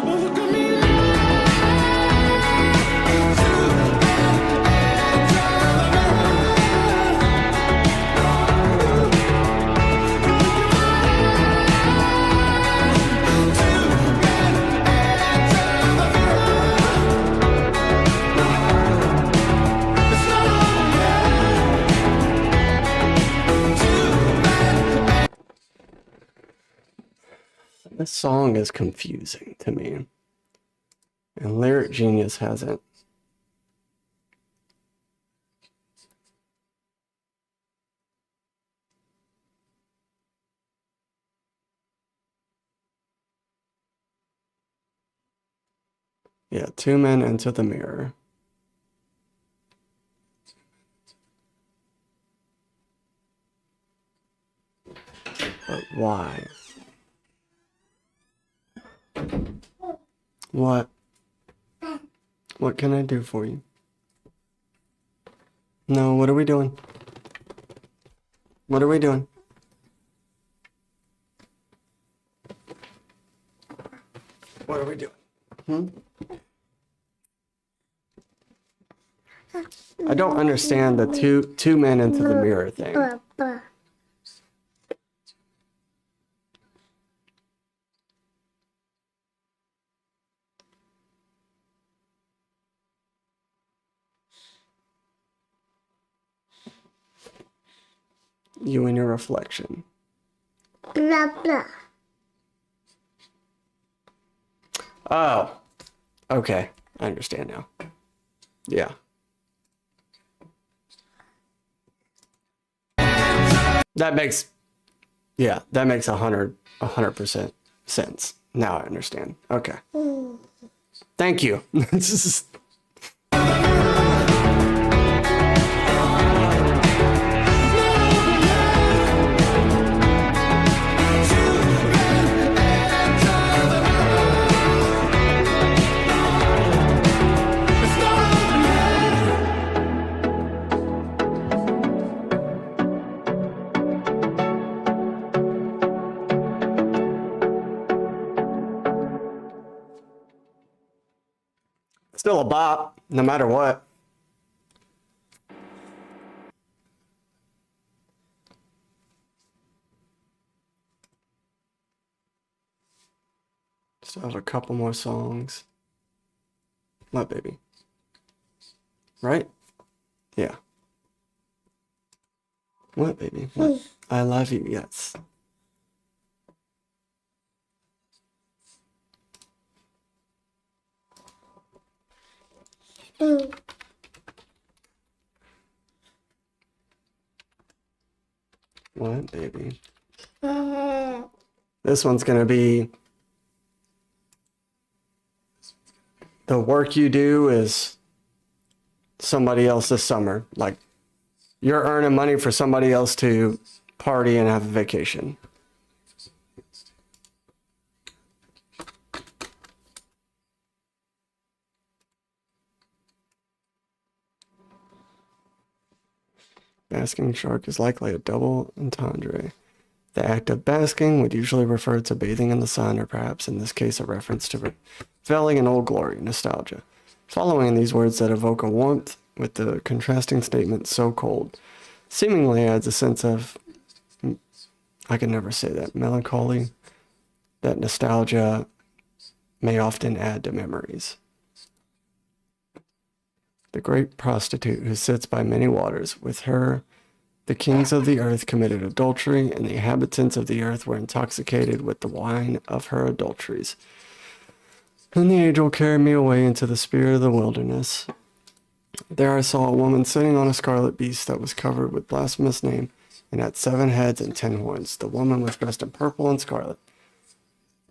Look at me This song is confusing to me. And Lyric Genius hasn't. Yeah, 2 men into the mirror. But why? What? What can I do for you? No, what are we doing? What are we doing? What are we doing? I don't understand the two men into the mirror thing. You and your reflection. Blah, blah. Oh, okay. I understand now. Yeah. That makes 100% sense. Now I understand. Okay. Thank you. Still a bop, no matter what. Still have a couple more songs. What, baby? Right? Yeah. What, baby? What? I love you, yes. What, baby? This one's gonna be the work you do is somebody else's summer. Like you're earning money for somebody else to party and have a vacation. Basking shark is likely a double entendre. The act of basking would usually refer to bathing in the sun, or perhaps in this case a reference to reveling in old glory, nostalgia. Following these words that evoke a warmth with the contrasting statement so cold, seemingly adds a sense of, I can never say that, melancholy, that nostalgia may often add to memories. The great prostitute who sits by many waters, with her the kings of the earth committed adultery, and the inhabitants of the earth were intoxicated with the wine of her adulteries. Then the angel carried me away into the spirit of the wilderness. There I saw a woman sitting on a scarlet beast that was covered with blasphemous name, and had 7 heads and 10 horns. The woman was dressed in purple and scarlet,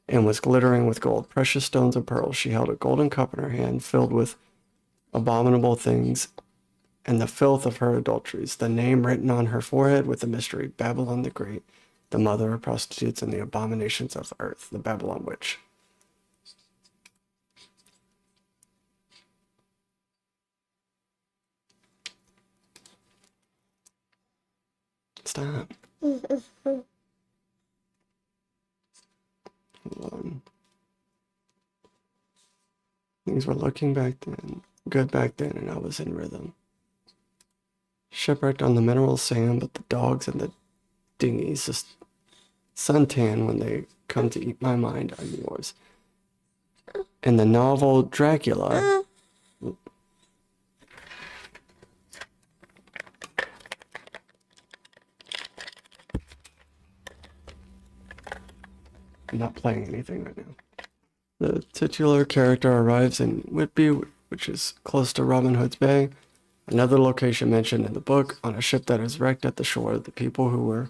and was glittering with gold, precious stones and pearls. She held a golden cup in her hand, filled with abominable things and the filth of her adulteries, the name written on her forehead with the mystery, Babylon the Great, the mother of prostitutes and the abominations of the earth, the Babylon witch. Stop. Hold on. Things were looking back then, good back then, and I was in rhythm. Shipwrecked on the mineral sand, but the dogs and the dinghies just suntan when they come to eat my mind. I'm yours. In the novel Dracula, I'm not playing anything right now. The titular character arrives in Whitby, which is close to Robin Hood's Bay, another location mentioned in the book, on a ship that is wrecked at the shore. The people who were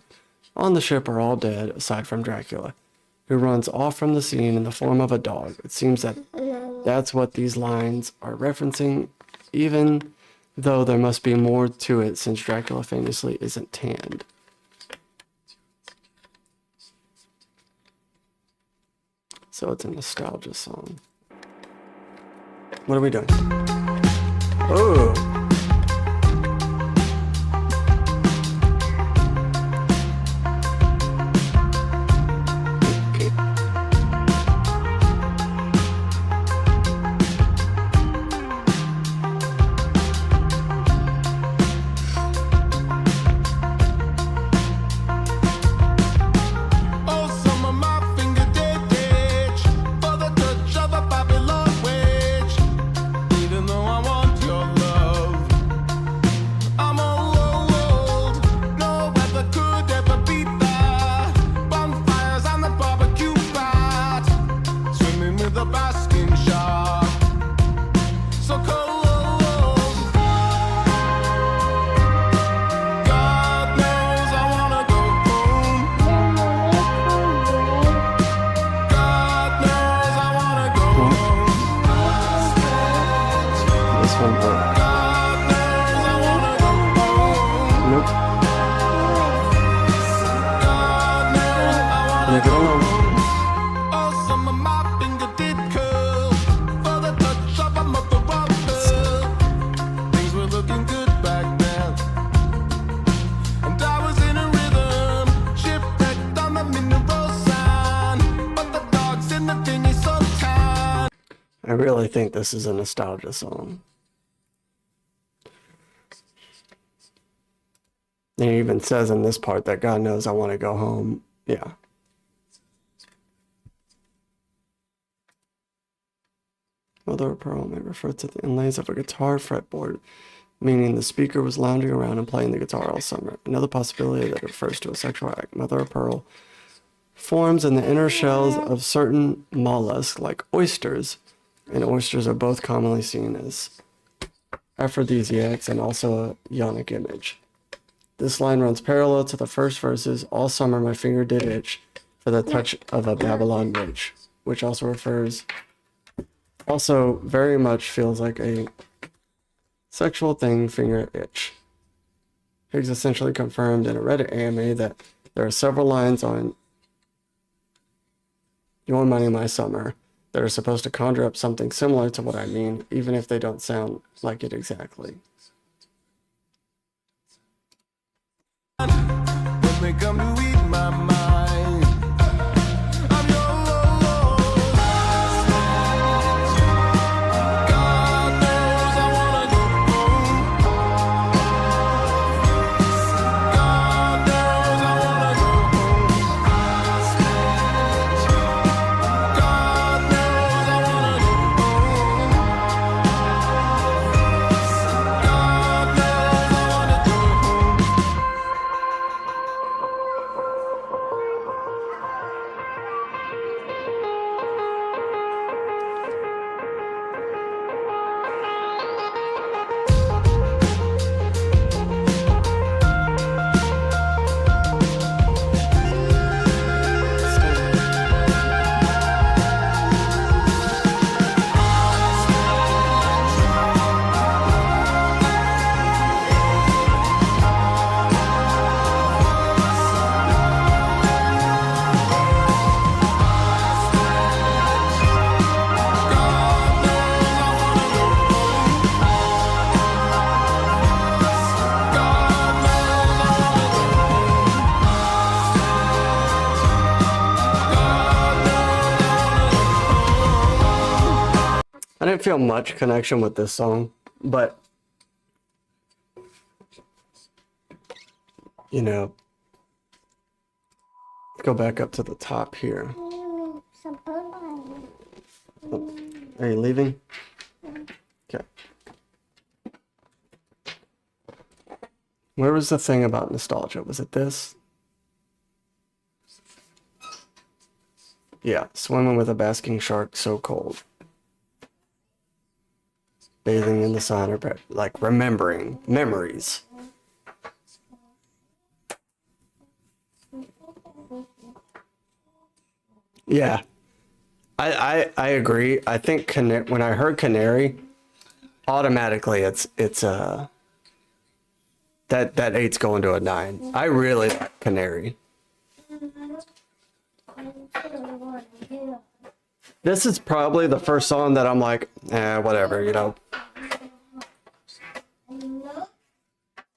on the ship are all dead, aside from Dracula, who runs off from the scene in the form of a dog. It seems that that's what these lines are referencing, even though there must be more to it since Dracula famously isn't tanned. So it's a nostalgia song. What are we doing? Oh! Oh, some of my finger did itch for the touch of a Babylon witch. Even though I want your love, I'm old. No weather could ever beat that. Bonfires on the barbecue pot, swimming with a basking shark. So cold. God knows I wanna go home. God knows I wanna go home. This one. Oh. God knows I wanna go home. Nope. God knows I wanna Leave it alone. Oh, some of my finger did curl for the touch of a mother of pearl. Things were looking good back then, and I was in a rhythm, shipwrecked on the mineral sand. But the dogs in the dingy suntan. I really think this is a nostalgia song. And it even says in this part that God knows I want to go home. Yeah. Mother of pearl may refer to the inlays of a guitar fretboard, meaning the speaker was lounging around and playing the guitar all summer. Another possibility that it refers to a sexual act. Mother of pearl forms in the inner shells of certain mollusks like oysters, and oysters are both commonly seen as aphrodisiacs and also a yonic image. This line runs parallel to the first verses. All summer my finger did itch for the touch of a Babylon witch, which also refers, also very much feels like a sexual thing, finger itch. Higgs essentially confirmed in a Reddit AMA that there are several lines on Your Money, My Summer that are supposed to conjure up something similar to what I mean, even if they don't sound like it exactly. When they come to eat my mind, I'm yours. God knows I wanna go home. God knows I wanna go home. God knows I wanna go home. God knows I wanna go home. I didn't feel much connection with this song, but you know, let's go back up to the top here. Are you leaving? Okay. Where was the thing about nostalgia? Was it this? Yeah, swimming with a basking shark, so cold. Bathing in the sun, or like remembering memories. Yeah, I agree. I think when I heard Canary, automatically it's that eight's going to a 9. I really like Canary. This is probably the first song that I'm like, whatever, you know.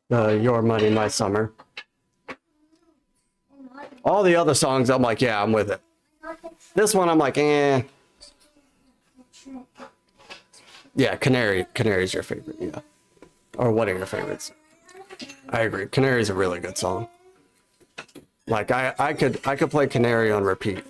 Your Money, My Summer. All the other songs, I'm like, yeah, I'm with it. This one, I'm like, eh. Yeah, Canary's your favorite, yeah. Or what are your favorites? I agree. Canary's a really good song. Like I could play Canary on repeat.